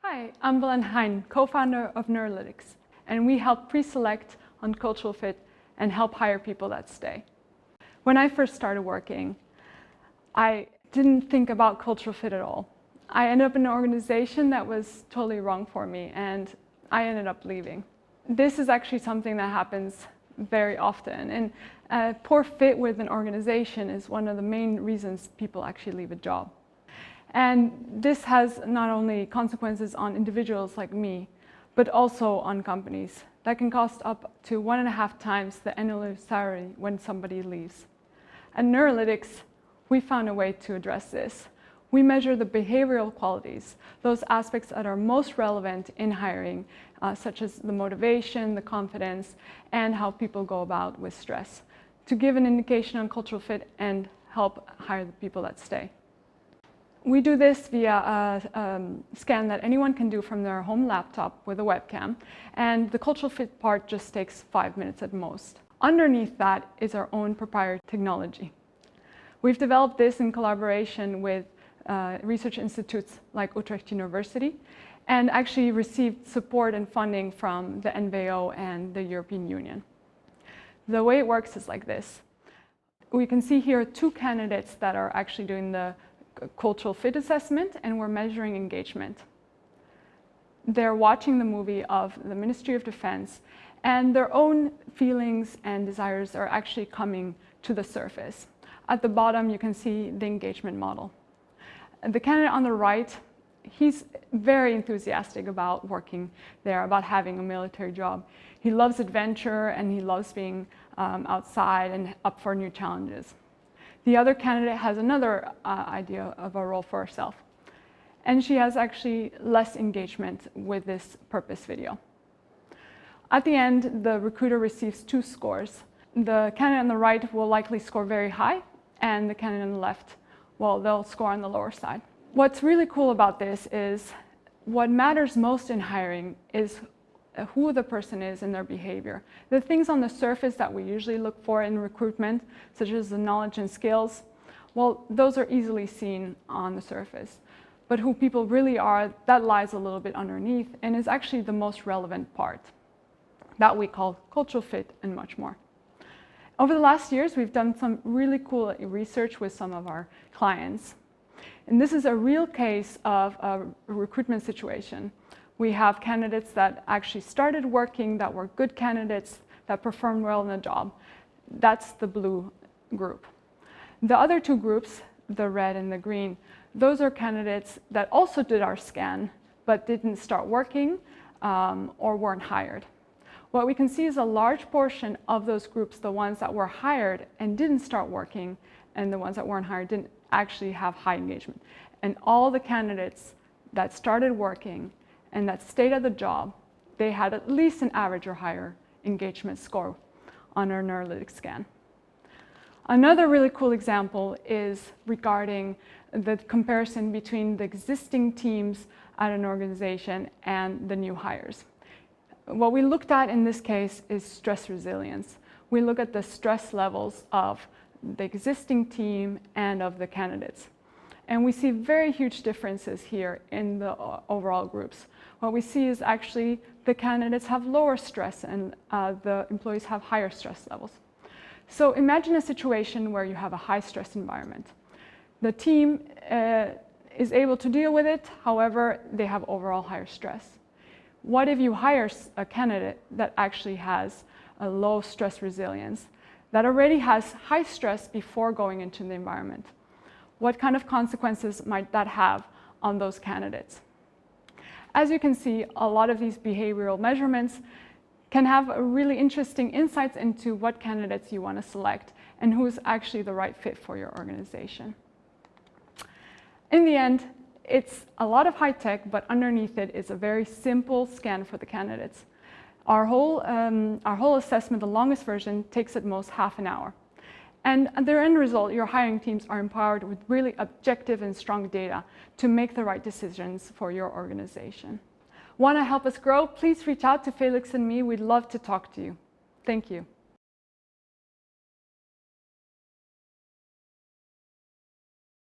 Hi, I'm Hein, co-founder of Neurolytics, and we help pre-select on cultural fit and help hire people that stay. When I first started working, I didn't think about cultural fit at all. I ended up in an organization that was totally wrong for me, and I ended up leaving. This is actually something that happens very often, and a poor fit with an organization is one of the main reasons people actually leave a job. And this has not only consequences on individuals like me, but also on companies. That can cost up to 1.5 times the annual salary when somebody leaves. At Neurolytics, we found a way to address this. We measure the behavioral qualities, those aspects that are most relevant in hiring, such as the motivation, the confidence, and how people go about with stress, to give an indication on cultural fit and help hire the people that stay. We do this via a scan that anyone can do from their home laptop with a webcam, and the cultural fit part just takes 5 minutes at most. Underneath that is our own proprietary technology. We've developed this in collaboration with research institutes like Utrecht University, and actually received support and funding from the NVO and the European Union. The way it works is like this. We can see here 2 candidates that are actually doing the cultural fit assessment, and we're measuring engagement. They're watching the movie of the Ministry of Defense, and their own feelings and desires are actually coming to the surface. At the bottom, you can see the engagement model. The candidate on the right, he's very enthusiastic about working there, about having a military job. He loves adventure, and he loves being outside and up for new challenges. The other candidate has another idea of a role for herself, and she has actually less engagement with this purpose video. At the end, the recruiter receives 2 scores. The candidate on the right will likely score very high, and the candidate on the left, well, they'll score on the lower side. What's really cool about this is what matters most in hiring is who the person is and their behavior. The things on the surface that we usually look for in recruitment, such as the knowledge and skills, well, those are easily seen on the surface. But who people really are, that lies a little bit underneath and is actually the most relevant part. That we call cultural fit and much more. Over the last years, we've done some really cool research with some of our clients. And this is a real case of a recruitment situation. We have candidates that actually started working, that were good candidates, that performed well in the job. That's the blue group. The other 2 groups, the red and the green, those are candidates that also did our scan, but didn't start working or weren't hired. What we can see is a large portion of those groups, the ones that were hired and didn't start working, and the ones that weren't hired didn't actually have high engagement. And all the candidates that started working and that stayed at the job, they had at least an average or higher engagement score on our Neurolytics scan. Another really cool example is regarding the comparison between the existing teams at an organization and the new hires. What we looked at in this case is stress resilience. We look at the stress levels of the existing team and of the candidates. And we see very huge differences here in the overall groups. What we see is actually the candidates have lower stress and the employees have higher stress levels. So imagine a situation where you have a high stress environment. The team is able to deal with it, however, they have overall higher stress. What if you hire a candidate that actually has a low stress resilience, that already has high stress before going into the environment? What kind of consequences might that have on those candidates? As you can see, a lot of these behavioral measurements can have really interesting insights into what candidates you want to select and who's actually the right fit for your organization. In the end, it's a lot of high tech, but underneath it is a very simple scan for the candidates. Our whole assessment, the longest version, takes at most half an hour. And at their end result, your hiring teams are empowered with really objective and strong data to make the right decisions for your organization. Want to help us grow? Please reach out to Felix and me. We'd love to talk to you. Thank you.